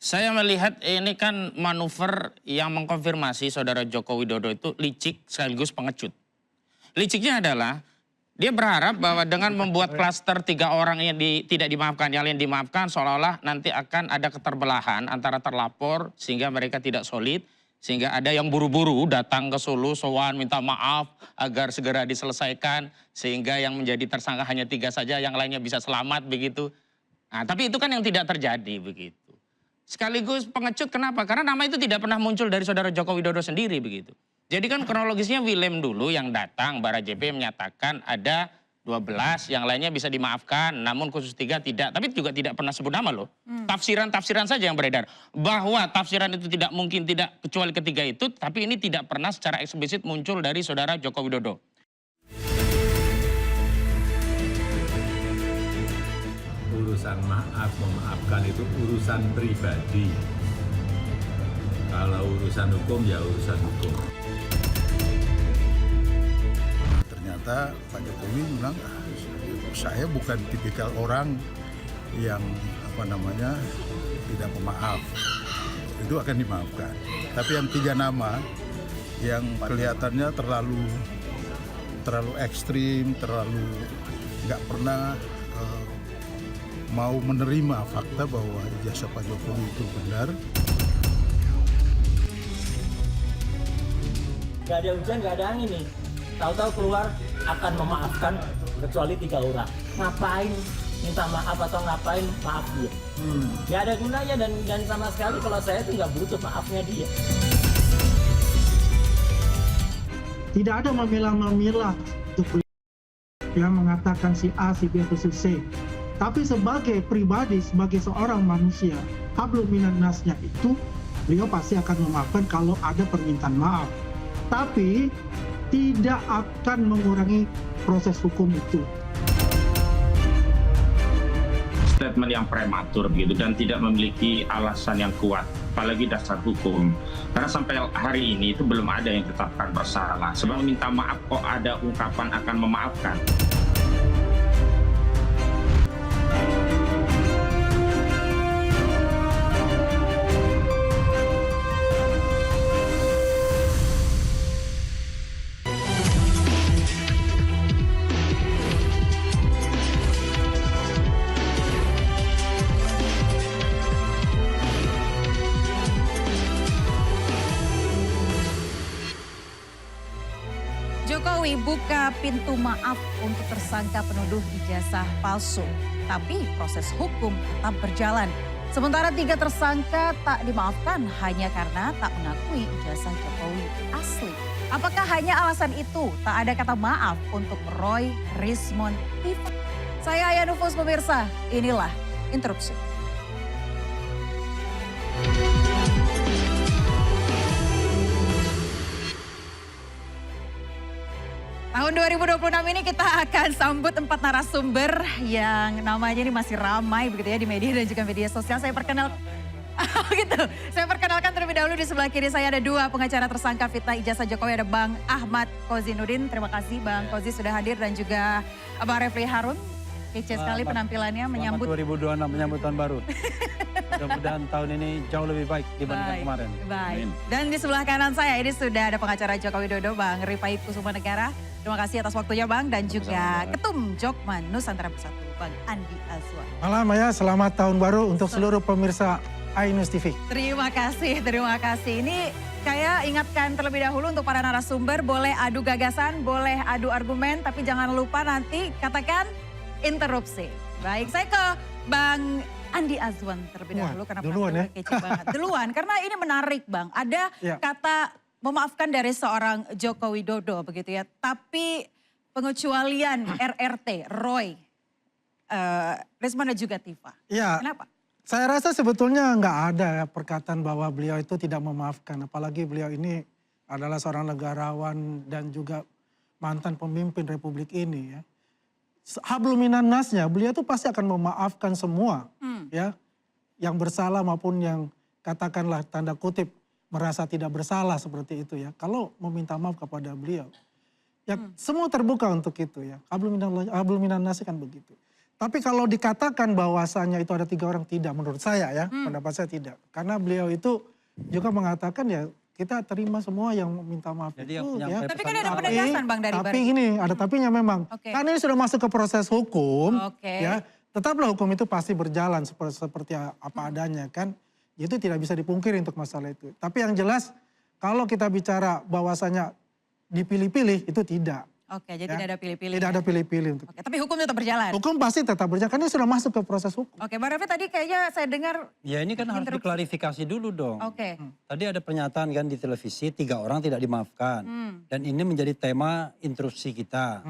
Saya melihat ini kan manuver yang mengkonfirmasi saudara Joko Widodo itu licik sekaligus pengecut. Liciknya adalah dia berharap bahwa dengan membuat klaster 3 orang yang tidak dimaafkan, yang lain dimaafkan, seolah-olah nanti akan ada keterbelahan antara terlapor sehingga mereka tidak solid, sehingga ada yang buru-buru datang ke Solo, sowan minta maaf agar segera diselesaikan, sehingga yang menjadi tersangka hanya 3 saja, yang lainnya bisa selamat begitu. Nah, tapi itu kan yang tidak terjadi begitu. Sekaligus pengecut kenapa? Karena nama itu tidak pernah muncul dari saudara Joko Widodo sendiri begitu. Jadi kan kronologisnya Willem dulu yang datang, Barajp menyatakan ada 12, yang lainnya bisa dimaafkan, namun khusus 3 tidak. Tapi juga tidak pernah sebut nama loh. Tafsiran-tafsiran saja yang beredar. Bahwa tafsiran itu tidak mungkin tidak kecuali ketiga itu, tapi ini tidak pernah secara eksplisit muncul dari saudara Joko Widodo. Urusan maaf memaafkan itu urusan pribadi. Kalau urusan hukum ya urusan hukum. Ternyata Pak Jokowi bilang, saya bukan tipikal orang yang tidak pemaaf. Itu akan dimaafkan. Tapi yang 3 nama yang kelihatannya terlalu ekstrim, terlalu nggak pernah mau menerima fakta bahwa ijazah Pak Jokowi itu benar. Gak ada hujan, gak ada angin nih. Tahu-tahu keluar akan memaafkan kecuali 3 orang. Ngapain minta maaf atau ngapain maaf dia? Gak ada gunanya dan sama sekali kalau saya tuh nggak butuh maafnya dia. Tidak ada memilah-memilah untuk yang mengatakan si A, si B, atau si C. Tapi sebagai pribadi, sebagai seorang manusia, hablum minan nasnya itu, beliau pasti akan memaafkan kalau ada permintaan maaf. Tapi tidak akan mengurangi proses hukum itu. Statement yang prematur begitu dan tidak memiliki alasan yang kuat, apalagi dasar hukum. Karena sampai hari ini itu belum ada yang ditetapkan bersalah. Sebab minta maaf kok ada ungkapan akan memaafkan. Jokowi buka pintu maaf untuk tersangka penuduh ijazah palsu. Tapi proses hukum tetap berjalan. Sementara 3 tersangka tak dimaafkan hanya karena tak mengakui ijazah Jokowi asli. Apakah hanya alasan itu tak ada kata maaf untuk Roy Rismond Tiva? Saya Aya Nufus, pemirsa, inilah Interupsi. Tahun 2026 ini kita akan sambut 4 narasumber yang namanya ini masih ramai begitu ya di media dan juga media sosial. Saya perkenalkan terlebih dahulu di sebelah kiri saya ada 2 pengacara tersangka fitnah ijazah Jokowi, ada Bang Ahmad Kozinudin. Terima kasih Bang Kozi sudah hadir dan juga Bang Refli Harun. Kece sekali penampilannya menyambut 2026, menyambut tahun baru. Mudah-mudahan tahun ini jauh lebih baik dibandingkan kemarin. Baik. Dan di sebelah kanan saya ini sudah ada pengacara Joko Widodo, Bang Rifai Kusuma Negara. Terima kasih atas waktunya Bang, dan juga Ketum Jokman Nusantara Bersatu, Bang Andi Azwan. Malam ya, selamat tahun baru untuk seluruh pemirsa Ainus TV. Terima kasih, terima kasih. Ini saya ingatkan terlebih dahulu untuk para narasumber, boleh adu gagasan, boleh adu argumen, tapi jangan lupa nanti katakan interupsi. Baik, saya ke Bang Andi Azwan terlebih dahulu karena duluan ya. kece banget. Duluan, karena ini menarik Bang. Ada kata memaafkan dari seorang Joko Widodo begitu ya. Tapi pengecualian RRT, Roy, Rismond dan juga Tiva. Ya, kenapa? saya rasa sebetulnya nggak ada ya perkataan bahwa beliau itu tidak memaafkan. Apalagi beliau ini adalah seorang negarawan dan juga mantan pemimpin Republik ini ya. Hablum minan nasnya, beliau itu pasti akan memaafkan semua ya. Yang bersalah maupun yang katakanlah tanda kutip merasa tidak bersalah seperti itu ya. Kalau meminta maaf kepada beliau. Ya semua terbuka untuk itu ya. Hablum minan nas kan begitu. Tapi kalau dikatakan bahwasannya itu ada 3 orang, tidak menurut saya ya, pendapat saya tidak. Karena beliau itu juga mengatakan ya kita terima semua yang minta maaf Jadi yang itu punya ya. Tapi kan ada penegasan Bang dari Tapi Baris. ini ada tapinya memang. Oke. Karena ini sudah masuk ke proses hukum, Oke. ya tetaplah hukum itu pasti berjalan seperti apa adanya kan. Itu tidak bisa dipungkiri untuk masalah itu. Tapi yang jelas kalau kita bicara bahwasanya dipilih-pilih itu tidak. Oke, jadi Ya. tidak ada pilih-pilih. Tidak ya? ada pilih-pilih untuk. Oke, tapi hukum tetap berjalan. Hukum pasti tetap berjalan karena ini sudah masuk ke proses hukum. Oke, Bang Raffi tadi kayaknya saya dengar. Ya ini kan harus Interupsi. diklarifikasi dulu dong. Oke. Tadi ada pernyataan kan di televisi 3 orang tidak dimaafkan. Dan ini menjadi tema interupsi kita.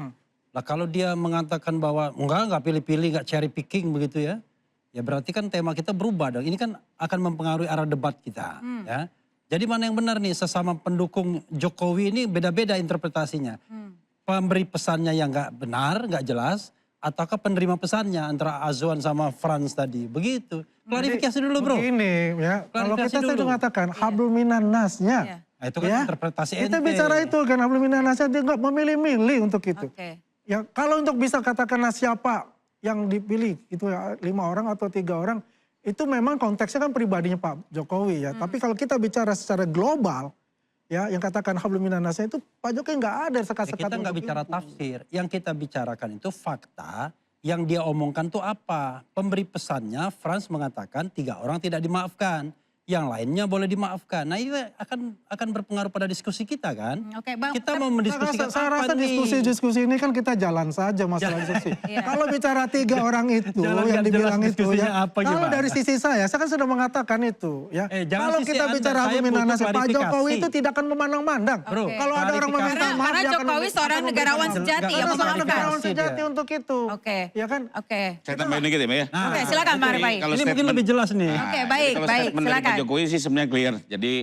Lah kalau dia mengatakan bahwa enggak pilih-pilih, enggak cherry picking begitu ya. Ya berarti kan tema kita berubah dong. Ini kan akan mempengaruhi arah debat kita. Ya. Jadi mana yang benar nih, sesama pendukung Jokowi ini beda-beda interpretasinya. Pemberi pesannya yang enggak benar, enggak jelas. Ataukah penerima pesannya antara Azwan sama Franz tadi. Begitu. Klarifikasi dulu bro. Begini ya, kalau Klarifikasi kita saya dulu. mengatakan hablum minan nasnya. Iya. Nah, itu kan Ya. interpretasi Kita ente. bicara itu kan hablum minan nasnya, dia nggak memilih-milih untuk itu. Oke. Ya kalau untuk bisa katakanlah siapa yang dipilih itu ya 5 orang atau 3 orang, itu memang konteksnya kan pribadinya Pak Jokowi ya. Tapi kalau kita bicara secara global, ya yang katakan hablum minan nasnya itu Pak Jokowi nggak ada Ya, sekat-sekat. kita nggak untuk bicara itu. tafsir. Yang kita bicarakan itu fakta yang dia omongkan tuh apa. Pemberi pesannya Franz mengatakan 3 orang tidak dimaafkan. Yang lainnya boleh dimaafkan. Nah itu akan berpengaruh pada diskusi kita kan. Oke, Bang. Kita mau mendiskusikan Saya apa rasa nih? diskusi-diskusi ini kan kita jalan saja masalah diskusi. Iya. Kalau bicara 3 orang itu Jalan yang nggak dibilang jelas itu diskusinya ya. apa, Kalau gimana? dari sisi saya kan sudah mengatakan itu ya. Jangan Kalau sisi kita Anda, bicara saya hablum minan butuh nasnya, Pak klarifikasi. Jokowi itu tidak akan memandang-mandang. Bro, Oke. Kalau ada orang klarifikasi. meminta maaf, Karena dia akan Jokowi seorang memberikan negarawan maaf. sejati Karena yang Karena seorang memaafkan. negarawan Klarifikasi sejati dia. untuk itu. Oke. Ya kan? Oke. Saya tambahin dikit ya, Mbak ya. Oke, silakan Bang Raffi. Kalau Ini mungkin statement- lebih jelas nih. Oke, Jadi baik, kalau baik, statement dari silakan. Pak Jokowi sih sebenarnya clear. Jadi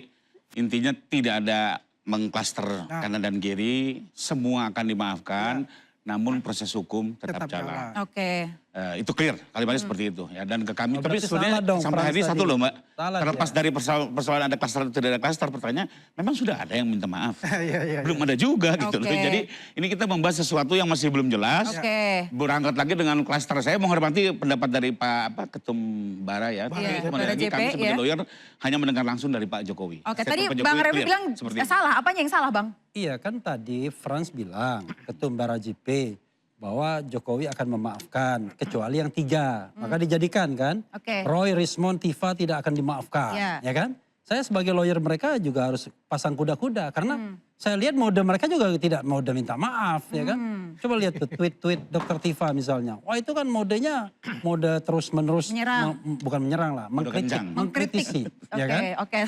intinya tidak ada mengklaster kanan dan kiri, semua akan dimaafkan, namun proses hukum tetap jalan. Oke. Itu clear, kalimatnya seperti itu ya. Dan ke kami, Oh, tapi berarti sebenarnya salah dong, sampai hari ini Frans satu tadi. loh Mbak. Salah Terlepas dia. dari persoalan ada klaster atau tidak ada klaster, pertanyaan memang sudah ada yang minta maaf. Iya. Belum ada juga gitu loh. Oke. Jadi ini kita membahas sesuatu yang masih belum jelas. Oke. Berangkat lagi dengan klaster. Saya menghormati pendapat dari Pak Ketum Bara ya. Iya, Tapi kembali Bara lagi JP, kami sebagai ya. lawyer hanya mendengar langsung dari Pak Jokowi. Oke, Statement tadi Pak Bang Jokowi Raffi clear, bilang seperti itu. salah. Apanya yang salah, Bang? Iya kan tadi Franz bilang, Ketum Bara JP, bahwa Jokowi akan memaafkan kecuali yang 3. Maka dijadikan kan. Oke. Roy, Rismond, Tifa tidak akan dimaafkan. Iya. Ya kan? Saya sebagai lawyer mereka juga harus pasang kuda-kuda. Karena saya lihat mode mereka juga tidak mode minta maaf. Ya kan? Coba lihat tuh tweet-tweet Dr. Tifa misalnya. Wah itu kan modenya mode terus-menerus. Menyerang. Bukan menyerang lah. Mode kencang. Mengkritisi. Ya kan? Oke.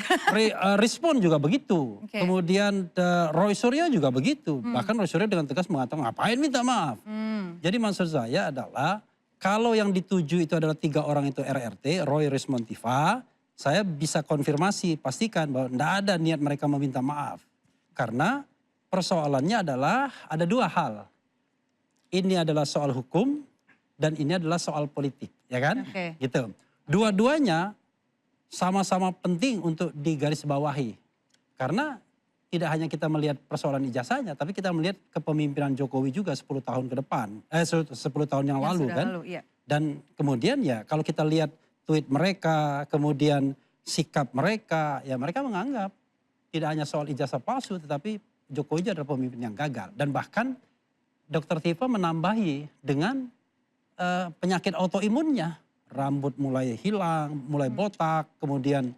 Respon juga begitu. Oke. Kemudian Roy Suryo juga begitu. Bahkan Roy Suryo dengan tegas mengatakan ngapain minta maaf. Jadi maksud saya adalah kalau yang dituju itu adalah 3 orang itu RRT, Roy, Rismond, Tifa, saya bisa konfirmasi, pastikan bahwa tidak ada niat mereka meminta maaf. Karena persoalannya adalah ada 2 hal. Ini adalah soal hukum dan ini adalah soal politik, ya kan? Oke. Gitu. Dua-duanya sama-sama penting untuk digarisbawahi. Karena tidak hanya kita melihat persoalan ijazahnya, tapi kita melihat kepemimpinan Jokowi juga 10 tahun ke depan. 10 tahun yang lalu sudah kan. lalu, iya. Dan kemudian ya kalau kita lihat tweet mereka, kemudian sikap mereka, ya mereka menganggap tidak hanya soal ijazah palsu, tetapi Jokowi juga adalah pemimpin yang gagal. Dan bahkan Dr. Tifa menambahi dengan penyakit autoimunnya. Rambut mulai hilang, mulai botak, kemudian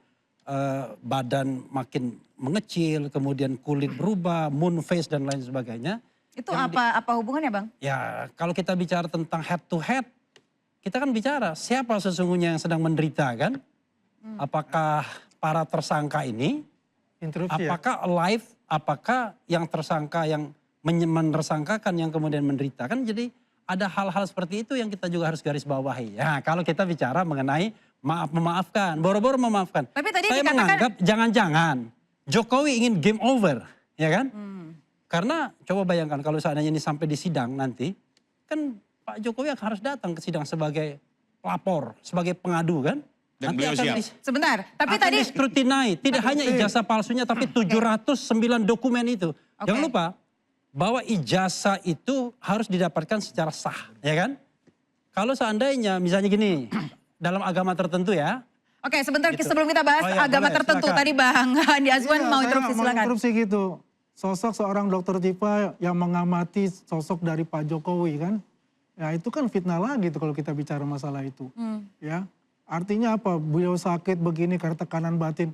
badan makin mengecil, kemudian kulit berubah, moon face dan lain sebagainya. Itu apa hubungannya, Bang? Ya kalau kita bicara tentang head to head, kita kan bicara siapa sesungguhnya yang sedang menderita kan? Apakah para tersangka ini, Interupsi ya. apakah alive, apakah yang tersangka yang menersangkakan yang kemudian menderita kan? Jadi ada hal-hal seperti itu yang kita juga harus garis bawahi. Ya kalau kita bicara mengenai memaafkan, boro-boro memaafkan. Tapi tadi Saya dikatakan- menganggap jangan-jangan Jokowi ingin game over, ya kan? Karena coba bayangkan kalau seandainya ini sampai di sidang nanti, kan Pak Jokowi harus datang ke sidang sebagai pelapor, sebagai pengadu kan? Dan beliau siap. Sebentar, tapi akan tadi diskrutinai. Tidak hanya ijazah palsunya tapi 709 dokumen itu. Oke. Jangan lupa bahwa ijazah itu harus didapatkan secara sah, ya kan? Kalau seandainya misalnya gini, dalam agama tertentu ya. Oke, sebentar sebelum kita bahas Oh ya, agama boleh, tertentu. silakan. Tadi Bang Andi Azwan Iya, mau saya interupsi, mau silakan. interupsi gitu. Sosok seorang dokter Tifa yang mengamati sosok dari Pak Jokowi kan. Ya itu kan fitnah lagi tuh kalau kita bicara masalah itu. Ya, artinya apa? Beliau sakit begini karena tekanan batin.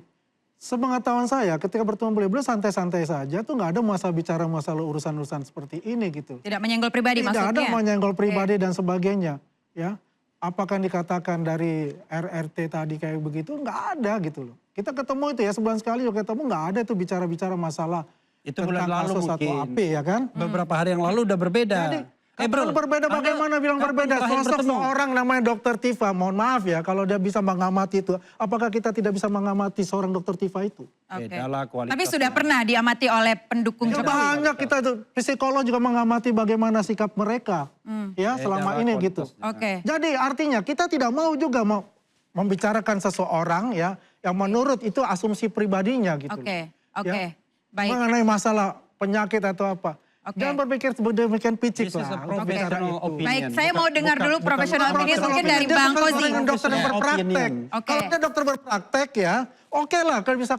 Sepengetahuan saya ketika bertemu beliau santai-santai saja tuh nggak ada bicara masalah urusan-urusan seperti ini gitu. Tidak menyenggol pribadi Tidak maksudnya. ada menyenggol pribadi dan sebagainya. Ya, apakah yang dikatakan dari RRT tadi kayak begitu? Nggak ada gitu loh. Kita ketemu itu ya sebulan sekali juga ketemu nggak ada tuh bicara-bicara masalah Itu bulan tentang lalu kasus atau mungkin. apa ya kan? Beberapa hari yang lalu udah berbeda. Jadi, kalau berbeda bagaimana bilang berbeda? Sosok seorang namanya Dokter Tifa, mohon maaf ya kalau dia bisa mengamati itu. Apakah kita tidak bisa mengamati seorang Dokter Tifa itu? Oke. Bedalah kualitas. Tapi sudah pernah diamati oleh pendukung Ya, Jokowi. banyak kita itu, psikolog juga mengamati bagaimana sikap mereka. Ya selama ini gitu. Oke. Jadi artinya kita tidak mau juga mau membicarakan seseorang ya yang menurut itu asumsi pribadinya gitu. Oke. loh. Oke. Ya. Baik. Mengenai masalah penyakit atau apa. Oke. Jangan berpikir demikian picik This is lah a untuk bicara professional itu. opinion. Baik, saya mau dengar dulu professional opinion Professional mungkin dari opinion, dia Bang bukan Kozi. seorang dokter yang Professional berpraktek. opinion. Oke. Kalau dia dokter berpraktek ya, oke lah kalau bisa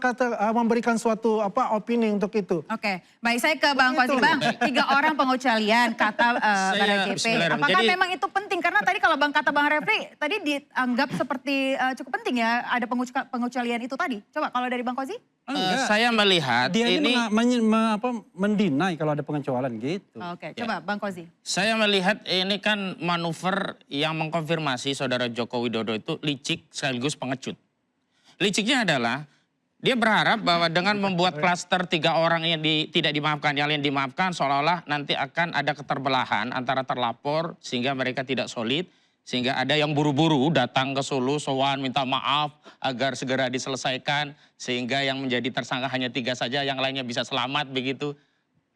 memberikan suatu opini untuk itu. Oke, baik saya ke Bang Kozi. Bang, 3 orang pengecualian kata Barajp. Bismillahirrahmanirrahim. Apakah Jadi- memang itu penting? Karena tadi kalau kata Bang Refli, tadi dianggap seperti cukup penting ya ada pengecualian itu tadi. Coba kalau dari Bang Kozi? Saya melihat Dia ini ini mendinai kalau ada pengecualian gitu. Oke, coba Bang Kozi. Saya melihat ini kan manuver yang mengkonfirmasi saudara Joko Widodo itu licik sekaligus pengecut. Liciknya adalah dia berharap bahwa dengan membuat klaster 3 orang yang tidak dimaafkan, yang lain dimaafkan, seolah-olah nanti akan ada keterbelahan antara terlapor sehingga mereka tidak solid. Sehingga ada yang buru-buru datang ke Solo, sowan minta maaf agar segera diselesaikan. Sehingga yang menjadi tersangka hanya 3 saja, yang lainnya bisa selamat begitu.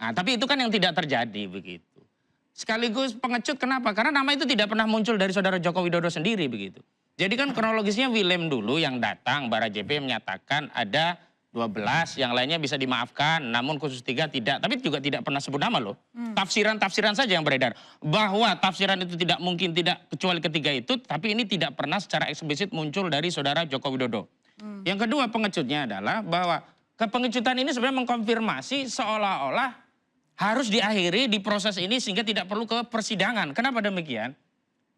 Nah, tapi itu kan yang tidak terjadi begitu. Sekaligus pengecut kenapa? Karena nama itu tidak pernah muncul dari saudara Joko Widodo sendiri begitu. Jadi kan kronologisnya Willem dulu yang datang, Barajp menyatakan ada 12, yang lainnya bisa dimaafkan, namun khusus 3 tidak. Tapi juga tidak pernah sebut nama loh. Tafsiran-tafsiran saja yang beredar. Bahwa tafsiran itu tidak mungkin tidak kecuali ketiga itu, tapi ini tidak pernah secara eksplisit muncul dari saudara Joko Widodo. Yang kedua pengecutnya adalah bahwa kepengecutan ini sebenarnya mengkonfirmasi seolah-olah harus diakhiri di proses ini sehingga tidak perlu ke persidangan. Kenapa demikian?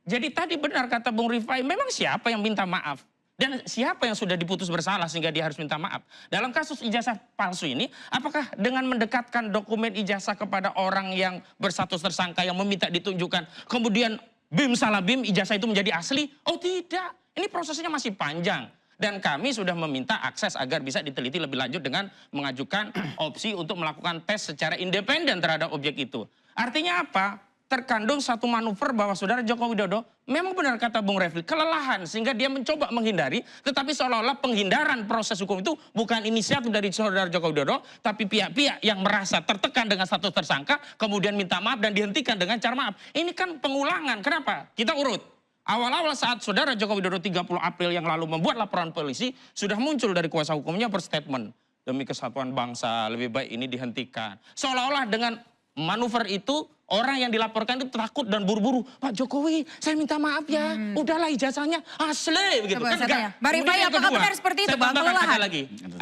Jadi tadi benar kata Bung Rifai, memang siapa yang minta maaf? Dan siapa yang sudah diputus bersalah sehingga dia harus minta maaf? Dalam kasus ijazah palsu ini, apakah dengan mendekatkan dokumen ijazah kepada orang yang berstatus tersangka yang meminta ditunjukkan, kemudian bim salah bim ijazah itu menjadi asli? Oh tidak, ini prosesnya masih panjang. Dan kami sudah meminta akses agar bisa diteliti lebih lanjut dengan mengajukan opsi untuk melakukan tes secara independen terhadap objek itu. Artinya apa? Terkandung satu manuver bahwa saudara Joko Widodo memang benar kata Bung Refli kelelahan sehingga dia mencoba menghindari, tetapi seolah-olah penghindaran proses hukum itu bukan inisiatif dari saudara Joko Widodo, tapi pihak-pihak yang merasa tertekan dengan status tersangka kemudian minta maaf dan dihentikan dengan cara maaf. Ini kan pengulangan. Kenapa? Kita urut. Awal-awal saat saudara Joko Widodo 30 April yang lalu membuat laporan polisi, sudah muncul dari kuasa hukumnya berstatement, demi kesatuan bangsa lebih baik ini dihentikan. Seolah-olah dengan manuver itu orang yang dilaporkan itu takut dan buru-buru. Pak Jokowi, saya minta maaf ya. Udahlah ijazahnya asli begitu. Coba Kan saya enggak. tanya. Mbak Rifai, Kemudian yang apakah kedua, benar seperti itu, saya Bang? tambahkan, Kelelahan?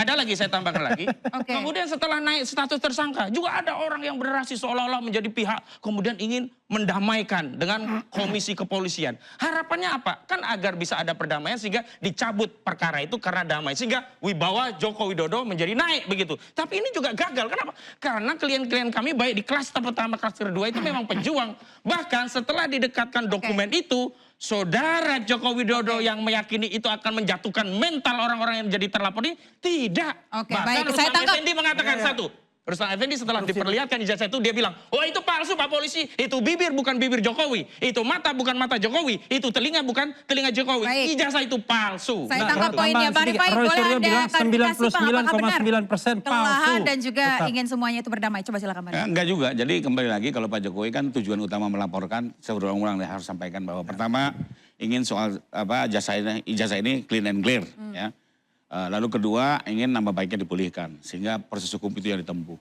Ada lagi saya tambahkan lagi. Oke. Kemudian setelah naik status tersangka, juga ada orang yang beraksi seolah-olah menjadi pihak kemudian ingin mendamaikan dengan komisi kepolisian. Harapannya apa? Kan agar bisa ada perdamaian sehingga dicabut perkara itu karena damai. Sehingga wibawa Joko Widodo menjadi naik begitu. Tapi ini juga gagal. Kenapa? Karena klien-klien kami baik di klaster pertama, klaster kedua itu memang pejuang. Bahkan setelah didekatkan dokumen itu, saudara Joko Widodo yang meyakini itu akan menjatuhkan mental orang-orang yang jadi terlapor ini, tidak. Oke, Bahkan baik, saya Rustam tangkap. Effendi mengatakan satu. Rustam Effendi setelah diperlihatkan ijazah itu dia bilang, oh itu palsu Pak Polisi, itu bibir bukan bibir Jokowi, itu mata bukan mata Jokowi, itu telinga bukan telinga Jokowi, Baik. ijazah itu palsu. Saya Nah, tangkap poinnya. Bang sedikit. Rifai, Roy boleh Suryo Anda bilang klarifikasi Bang, apakah benar 99,9% kelelahan palsu. dan juga Tetap. ingin semuanya itu berdamai? Coba silakan Bang Rifai. Enggak juga. Jadi kembali lagi kalau Pak Jokowi kan tujuan utama melaporkan, saya berulang-ulang harus sampaikan bahwa pertama ingin soal ijazah ini clean and clear ya. Lalu kedua ingin nama baiknya dipulihkan sehingga proses hukum itu yang ditempuh.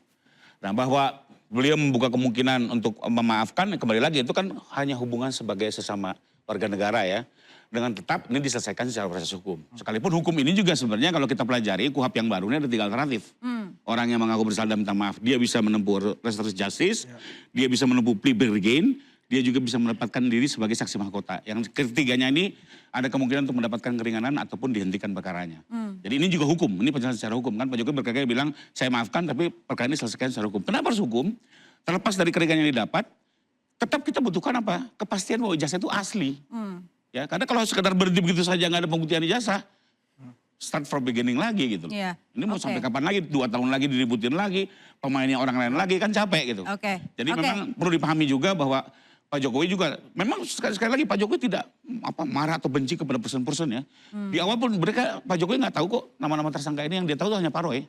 Nah bahwa beliau membuka kemungkinan untuk memaafkan kembali lagi itu kan hanya hubungan sebagai sesama warga negara ya. Dengan tetap ini diselesaikan secara proses hukum. Sekalipun hukum ini juga sebenarnya kalau kita pelajari KUHP yang baru ini ada 3 alternatif. Orang yang mengaku bersalah dan minta maaf, dia bisa menempuh restoratif justice, dia bisa menempuh plea bargain, dia juga bisa mendapatkan diri sebagai saksi mahkota. Yang ketiganya ini ada kemungkinan untuk mendapatkan keringanan ataupun dihentikan perkaranya. Jadi ini juga hukum, ini penjelasan secara hukum kan. Pak Jokowi berkali-kali bilang saya maafkan tapi perkara ini selesaikan secara hukum. Kenapa harus hukum? Terlepas dari keringanan yang didapat, tetap kita butuhkan apa? Kepastian bahwa ijazah itu asli. Ya, karena kalau sekedar berhenti begitu saja nggak ada pembuktian ijazah, start from beginning lagi gitu. Iya, Ini mau oke. sampai kapan lagi? 2 tahun lagi diributin lagi, pemainnya orang lain lagi kan capek gitu. Oke, Jadi oke. memang perlu dipahami juga bahwa Pak Jokowi juga, memang sekali lagi Pak Jokowi tidak marah atau benci kepada person-person ya. Di awal pun mereka, Pak Jokowi nggak tahu kok nama-nama tersangka ini, yang dia tahu tuh hanya Pak Roy.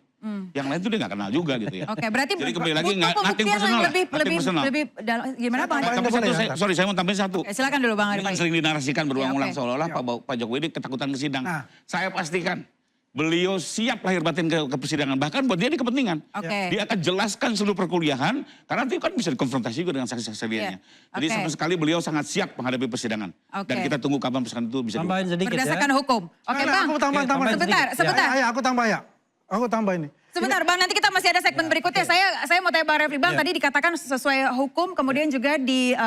Yang lain tuh dia nggak kenal juga gitu ya. Oke, berarti Jadi kembali lagi butuh nothing pembuktian personal yang lah, lebih nothing personal. dalam, gimana Bang? Saya Tapi boleh satu, ya? saya mau tambahin satu. Oke, silakan dulu Bang Ini kan Arifin. sering dinarasikan berulang-ulang Ya, oke. seolah-olah Pak Jokowi ini ketakutan ke sidang. Nah. Saya pastikan beliau siap lahir batin ke persidangan. Bahkan buat dia ini kepentingan. Oke. Dia akan jelaskan seluruh perkuliahan. Karena nanti kan bisa dikonfrontasi juga dengan saksi-saksi lainnya. Iya. Jadi Oke. sama sekali beliau sangat siap menghadapi persidangan. Oke. Dan kita tunggu kapan persidangan itu bisa Tambahin sedikit Berdasarkan ya. hukum. Oke Nah, Bang, aku tambah sebentar, sebentar. Ya, aku tambah ya. Aku tambah ini. Sebentar Bang, nanti kita masih ada segmen berikutnya. Saya mau tanya Bang Refli. Bang, tadi dikatakan sesuai hukum, kemudian juga di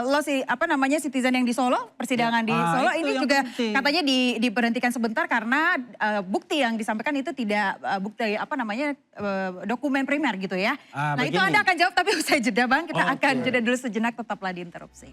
lo citizen yang di Solo, persidangan di Ah, Solo itu ini yang juga penting. katanya diberhentikan sebentar karena bukti yang disampaikan itu tidak bukti dokumen primer gitu ya. Ah, Nah, itu begini. Anda akan jawab tapi usai jeda Bang. Kita Oh, akan oke. jeda dulu sejenak, tetaplah di interupsi.